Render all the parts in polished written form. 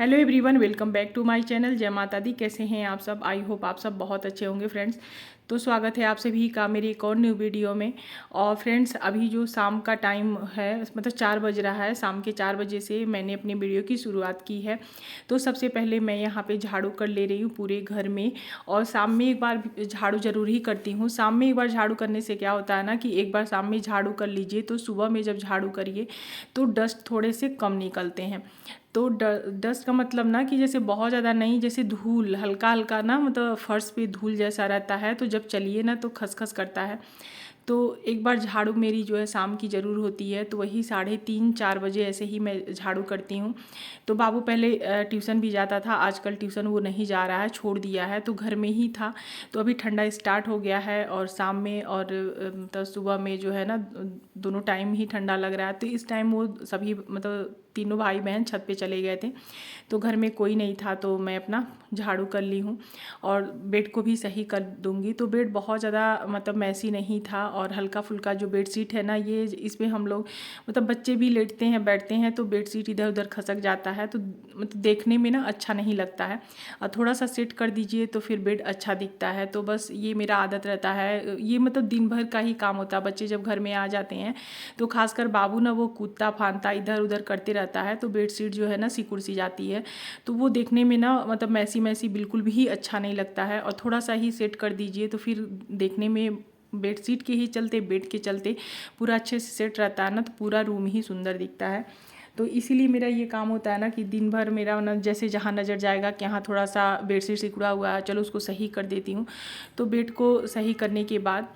Hello everyone, welcome back to my channel. जय माता दी। कैसे हैं आप सब? आई होप आप सब बहुत अच्छे होंगे फ्रेंड्स। तो स्वागत है आप सभी का मेरी एक और न्यू वीडियो में। और फ्रेंड्स, अभी जो शाम का टाइम है, मतलब 4 बज रहा है। शाम के 4 बजे से मैंने अपनी वीडियो की शुरुआत की है। तो सबसे पहले मैं यहाँ पे झाड़ू कर ले रही हूँ पूरे घर में। और शाम में एक बार झाड़ू जरूर ही करती हूँ। शाम में एक बार झाड़ू करने से क्या होता है ना कि एक बार शाम में झाड़ू कर लीजिए तो सुबह में जब झाड़ू करिए तो डस्ट थोड़े से कम निकलते हैं। तो डस्ट का मतलब ना कि जैसे बहुत ज़्यादा नहीं, जैसे धूल हल्का हल्का ना, मतलब फर्श पे धूल जैसा रहता है तो जब चलिए ना तो खसखस करता है। तो एक बार झाड़ू मेरी जो है शाम की ज़रूर होती है। तो वही 3:30-4 बजे ऐसे ही मैं झाड़ू करती हूँ। तो बाबू पहले ट्यूशन भी जाता था, आजकल ट्यूशन वो नहीं जा रहा है, छोड़ दिया है, तो घर में ही था। तो अभी ठंडा स्टार्ट हो गया है और शाम में और मतलब सुबह में जो है ना दोनों टाइम ही ठंडा लग रहा है। तो इस टाइम वो सभी मतलब तीनों भाई बहन छत पे चले गए थे, तो घर में कोई नहीं था, तो मैं अपना झाड़ू कर ली हूँ। और बेड को भी सही कर दूँगी। तो बेड बहुत ज़्यादा मतलब मैसी नहीं था और हल्का फुल्का जो बेडशीट है ना, ये इसमें हम लोग मतलब बच्चे भी लेटते हैं बैठते हैं तो बेडशीट इधर उधर खसक जाता है, तो मतलब देखने में ना अच्छा नहीं लगता है। और थोड़ा सा सेट कर दीजिए तो फिर बेड अच्छा दिखता है। तो बस ये मेरा आदत रहता है। ये मतलब दिन भर का ही काम होता है। बच्चे जब घर में आ जाते हैं तो खासकर बाबू ना वो कूदता फांदता इधर उधर करते रहता है, तो बेडशीट जो है ना सिकुड़ सी जाती है। तो वो देखने में ना मतलब मैसी मैसी बिल्कुल भी अच्छा नहीं लगता है। और थोड़ा सा ही सेट कर दीजिए तो फिर देखने में बेडशीट के ही चलते, बेड के चलते पूरा अच्छे से सेट रहता है ना, तो पूरा रूम ही सुंदर दिखता है। तो इसीलिए मेरा ये काम होता है ना कि दिन भर मेरा ना जैसे जहाँ नज़र जाएगा कि यहाँ थोड़ा सा बेडशीट सिकुड़ा हुआ है, चलो उसको सही कर देती हूँ। तो बेड को सही करने के बाद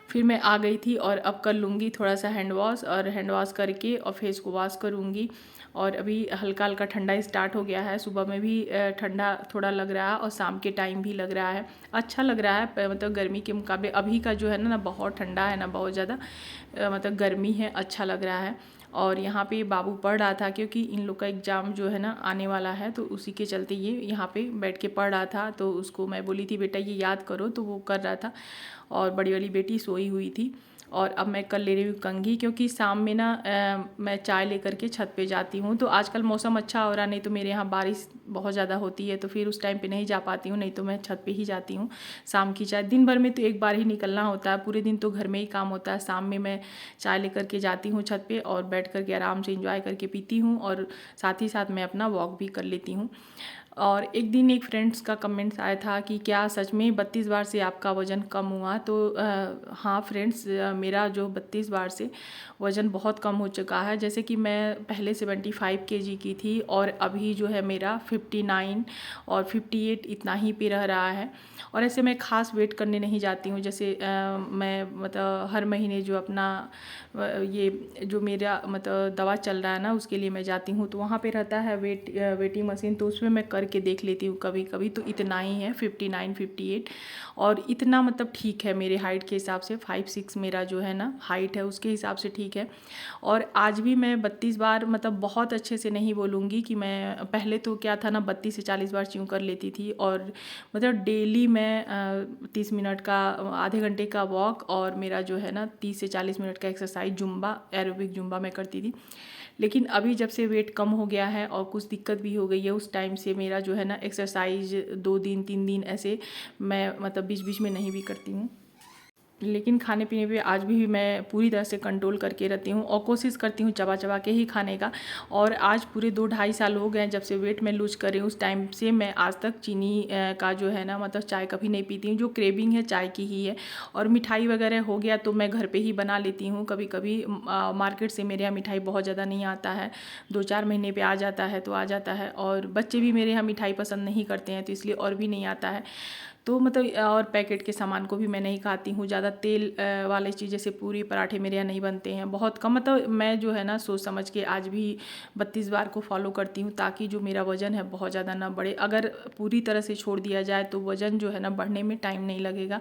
फिर मैं आ गई थी और अब कर लूँगी थोड़ा सा हैंड वॉश, और हैंड वॉश करके और फेस को वॉश करूँगी। और अभी हल्का हल्का ठंडा स्टार्ट हो गया है। सुबह में भी ठंडा थोड़ा लग रहा है और शाम के टाइम भी लग रहा है, अच्छा लग रहा है। मतलब गर्मी के मुकाबले अभी का जो है ना बहुत ठंडा है ना बहुत ज़्यादा मतलब गर्मी है, अच्छा लग रहा है। और यहाँ पे बाबू पढ़ रहा था क्योंकि इन लोग का एग्ज़ाम जो है ना आने वाला है, तो उसी के चलते ये यहाँ पे बैठ के पढ़ रहा था। तो उसको मैं बोली थी बेटा ये याद करो, तो वो कर रहा था। और बड़ी वाली बेटी सोई हुई थी। और अब मैं कर ले रही हूँ कंघी, क्योंकि शाम में ना मैं चाय लेकर के छत पे जाती हूँ। तो आजकल मौसम अच्छा हो रहा, नहीं तो मेरे यहाँ बारिश बहुत ज़्यादा होती है, तो फिर उस टाइम पे नहीं जा पाती हूँ, नहीं तो मैं छत पे ही जाती हूँ। शाम की चाय दिन भर में तो एक बार ही निकलना होता है, पूरे दिन तो घर में ही काम होता है। शाम में मैं चाय लेकर के जाती हूँ छत पे और बैठ करके आराम से इंजॉय करके पीती हूँ, और साथ ही साथ मैं अपना वॉक भी कर लेती हूँ। और एक दिन एक फ्रेंड्स का कमेंट्स आया था कि क्या सच में 32 बार से आपका वज़न कम हुआ? तो हाँ फ्रेंड्स, मेरा जो 32 बार से वज़न बहुत कम हो चुका है। जैसे कि मैं पहले 75 केजी की थी और अभी जो है मेरा 59 और 58 इतना ही पे रह रहा है। और ऐसे मैं ख़ास वेट करने नहीं जाती हूँ। जैसे मैं मतलब हर महीने जो अपना ये जो मेरा मतलब दवा चल रहा है ना उसके लिए मैं जाती हूँ, तो वहाँ पे रहता है वेटिंग मशीन, तो उसमें मैं करके देख लेती हूँ कभी कभी। तो इतना ही है 59 58, और इतना मतलब ठीक है मेरे हाइट के हिसाब से। 5'6" मेरा जो है ना हाइट है उसके हिसाब से ठीक है। और आज भी मैं 32 बार मतलब बहुत अच्छे से नहीं बोलूँगी कि मैं पहले तो क्या था ना 32 से 40 बार च्यों कर लेती थी। और मतलब डेली मैं 30 मिनट का आधे घंटे का वॉक और मेरा जो है ना 30 से 40 मिनट का एक्सरसाइज जुम्बा एरोबिक जुम्बा मैं करती थी। लेकिन अभी जब से वेट कम हो गया है और कुछ दिक्कत भी हो गई है, उस टाइम से मेरा जो है ना एक्सरसाइज 2 दिन 3 दिन ऐसे मैं मतलब बीच बीच में नहीं भी करती हूँ। लेकिन खाने पीने पे आज भी मैं पूरी तरह से कंट्रोल करके रहती हूँ और कोशिश करती हूँ चबा चबा के ही खाने का। और आज पूरे 2 ढाई साल हो गए हैं जब से वेट मैं लूज कर रही हूँ, उस टाइम से मैं आज तक चीनी का जो है ना मतलब चाय कभी नहीं पीती हूँ। जो क्रेविंग है चाय की ही है। और मिठाई वगैरह हो गया तो मैं घर पे ही बना लेती हूँ कभी कभी। मार्केट से मेरे यहाँ मिठाई बहुत ज़्यादा नहीं आता है, 2-4 महीने पे आ जाता है तो आ जाता है। और बच्चे भी मेरे यहाँ मिठाई पसंद नहीं करते हैं, तो इसलिए और भी नहीं आता है। तो मतलब और पैकेट के सामान को भी मैं नहीं खाती हूँ ज़्यादा। तेल वाले चीज़ जैसे पूरी पराठे मेरे यहाँ नहीं बनते हैं, बहुत कम। मतलब मैं जो है ना सोच समझ के आज भी 32 बार को फॉलो करती हूँ, ताकि जो मेरा वज़न है बहुत ज़्यादा ना बढ़े। अगर पूरी तरह से छोड़ दिया जाए तो वज़न जो है ना बढ़ने में टाइम नहीं लगेगा।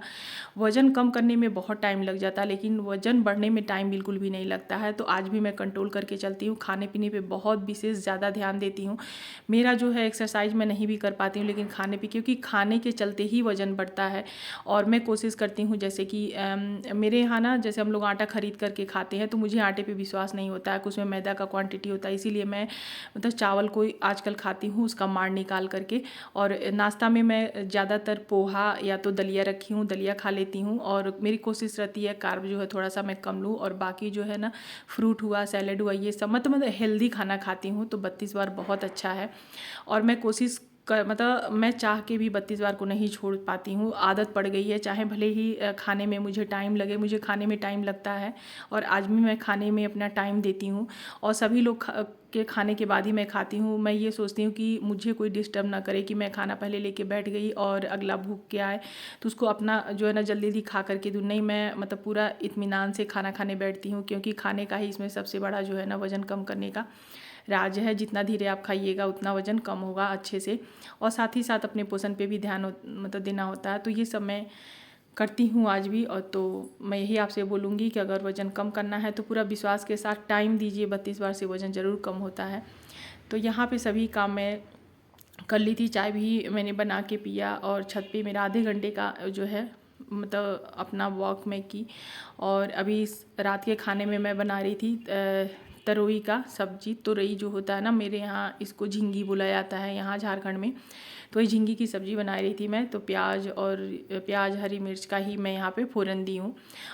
वज़न कम करने में बहुत टाइम लग जाता है, लेकिन वज़न बढ़ने में टाइम बिल्कुल भी नहीं लगता है। तो आज भी मैं कंट्रोल करके चलती हूँ, खाने पीने पे बहुत विशेष ज़्यादा ध्यान देती हूँ। मेरा जो है एक्सरसाइज मैं नहीं भी कर पाती हूँ, लेकिन खाने पे, क्योंकि खाने के चलते ही वज़न बढ़ता है। और मैं कोशिश करती हूँ जैसे कि मेरे यहाँ ना जैसे हम लोग आटा ख़रीद करके खाते हैं तो मुझे आटे पे विश्वास नहीं होता है कि उसमें मैदा का क्वांटिटी होता है, इसीलिए मैं मतलब चावल को आजकल खाती हूँ उसका माड़ निकाल करके। और नाश्ता में मैं ज़्यादातर पोहा या तो दलिया रखी हूँ, दलिया खा लेती हूँ। और मेरी कोशिश रहती है कार्ब जो है थोड़ा सा मैं कम लूँ, और बाकी जो है ना फ्रूट हुआ, सैलेड हुआ, ये सब मतलब हेल्दी खाना खाती हूँ। तो 32 बार बहुत अच्छा है। और मैं कोशिश मतलब मैं चाह के भी 32 बार को नहीं छोड़ पाती हूँ, आदत पड़ गई है। चाहे भले ही खाने में मुझे टाइम लगे, मुझे खाने में टाइम लगता है और आज भी मैं खाने में अपना टाइम देती हूँ। और सभी लोग के खाने के बाद ही मैं खाती हूँ। मैं ये सोचती हूँ कि मुझे कोई डिस्टर्ब ना करे कि मैं खाना पहले लेके बैठ गई और अगला भूख के आए तो उसको अपना जो है ना जल्दी जल्दी खा करके दूँ। नहीं, मैं मतलब पूरा इत्मीनान से खाना खाने बैठती हूँ, क्योंकि खाने का ही इसमें सबसे बड़ा जो है ना वज़न कम करने का राज है। जितना धीरे आप खाइएगा उतना वज़न कम होगा अच्छे से। और साथ ही साथ अपने पोषण पे भी ध्यान मतलब देना होता है। तो ये सब मैं करती हूँ आज भी। और तो मैं यही आपसे बोलूँगी कि अगर वज़न कम करना है तो पूरा विश्वास के साथ टाइम दीजिए, 32 बार से वज़न ज़रूर कम होता है। तो यहाँ पे सभी काम मैं कर ली थी, चाय भी मैंने बना के पिया और छत पे मेरा आधे घंटे का जो है मतलब अपना वॉक में की। और अभी रात के खाने में मैं बना रही थी तरोई का सब्जी। तुरई जो होता है ना, मेरे यहाँ इसको झींगी बोला जाता है यहाँ झारखंड में। तो ये झींगी की सब्ज़ी बना रही थी मैं। तो प्याज हरी मिर्च का ही मैं यहाँ पे फ़ोरन दी हूँ।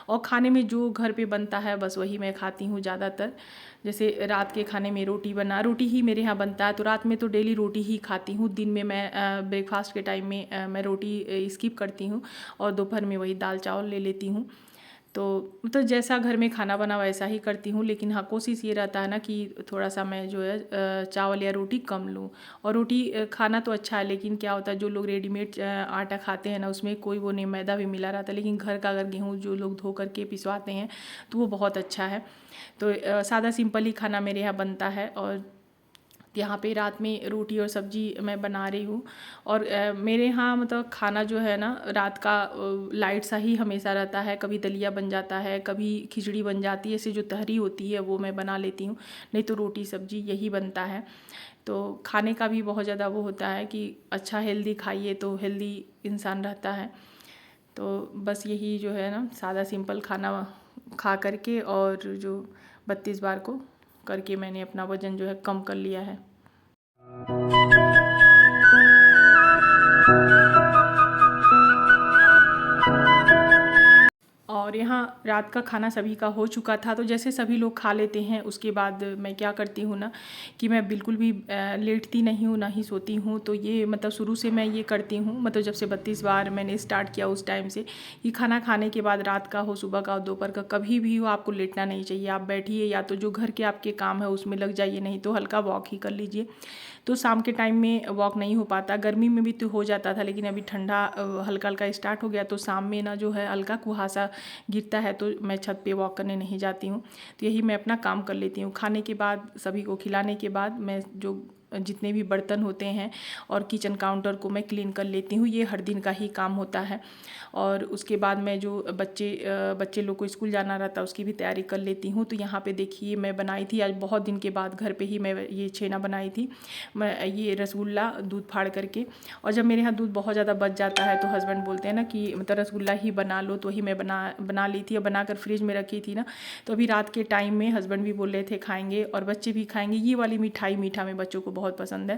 और खाने में जो घर पे बनता है बस वही मैं खाती हूँ ज़्यादातर। जैसे रात के खाने में रोटी ही मेरे यहाँ बनता है, तो रात में तो डेली रोटी ही खाती हूँ। दिन में मैं ब्रेकफास्ट के टाइम में मैं रोटी स्किप करती हूँ और दोपहर में वही दाल चावल ले लेती हूँ। तो मतलब जैसा घर में खाना बना वैसा ही करती हूँ। लेकिन हाँ, कोशिश ये रहता है ना कि थोड़ा सा मैं जो है चावल या रोटी कम लूँ। और रोटी खाना तो अच्छा है, लेकिन क्या होता है जो लोग रेडीमेड आटा खाते हैं ना उसमें कोई वो नहीं, मैदा भी मिला रहता है। लेकिन घर का अगर गेहूँ जो लोग धो करके पिसवाते हैं तो वो बहुत अच्छा है। तो सादा सिंपल ही खाना मेरे यहाँ बनता है। और यहाँ पे रात में रोटी और सब्जी मैं बना रही हूँ। और मेरे यहाँ मतलब खाना जो है ना रात का लाइट सा ही हमेशा रहता है। कभी दलिया बन जाता है, कभी खिचड़ी बन जाती है, ऐसे जो तहरी होती है वो मैं बना लेती हूँ, नहीं तो रोटी सब्जी यही बनता है। तो खाने का भी बहुत ज़्यादा वो होता है कि अच्छा हेल्दी खाइए तो हेल्दी इंसान रहता है। तो बस यही जो है ना सादा सिंपल खाना खा करके और जो 32 बार को करके मैंने अपना वज़न जो है कम कर लिया है। और यहाँ रात का खाना सभी का हो चुका था। तो जैसे सभी लोग खा लेते हैं उसके बाद मैं क्या करती हूँ ना कि मैं बिल्कुल भी लेटती नहीं हूँ, ना ही सोती हूँ। तो ये मतलब शुरू से मैं ये करती हूँ, मतलब जब से 32 बार मैंने स्टार्ट किया उस टाइम से, कि खाना खाने के बाद रात का हो, सुबह का हो, दोपहर का, कभी भी हो आपको लेटना नहीं चाहिए। आप बैठिए या तो जो घर के आपके काम है उसमें लग जाइए, नहीं तो हल्का वॉक ही कर लीजिए। तो शाम के टाइम में वॉक नहीं हो पाता, गर्मी में भी तो हो जाता था, लेकिन अभी ठंडा हल्का हल्का स्टार्ट हो गया तो शाम में ना जो है हल्का कुहासा गिरता है तो मैं छत पे वॉक करने नहीं जाती हूँ। तो यही मैं अपना काम कर लेती हूँ। खाने के बाद सभी को खिलाने के बाद मैं जो जितने भी बर्तन होते हैं और किचन काउंटर को मैं क्लीन कर लेती हूँ। ये हर दिन का ही काम होता है। और उसके बाद मैं जो बच्चे लोग को स्कूल जाना रहता है उसकी भी तैयारी कर लेती हूँ। तो यहाँ पे देखिए मैं बनाई थी आज बहुत दिन के बाद घर पे ही मैं ये छेना बनाई थी, मैं ये रसगुल्ला दूध फाड़ करके। और जब मेरे यहाँ दूध बहुत ज़्यादा बच जाता है तो हस्बैंड बोलते हैं ना कि मतलब रसगुल्ला ही बना लो, तो वही मैं बना ली थी और बनाकर फ्रिज में रखी थी ना। तो अभी रात के टाइम में हस्बैंड भी बोल रहे थे खाएंगे और बच्चे भी खाएंगे। ये वाली मिठाई मीठा में बच्चों को बहुत पसंद है,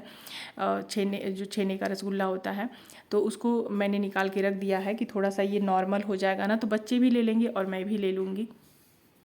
छेने का रसगुल्ला होता है। तो उसको मैंने निकाल के रख दिया है कि थोड़ा सा ये नॉर्मल हो जाएगा ना तो बच्चे भी ले लेंगे और मैं भी ले लूँगी।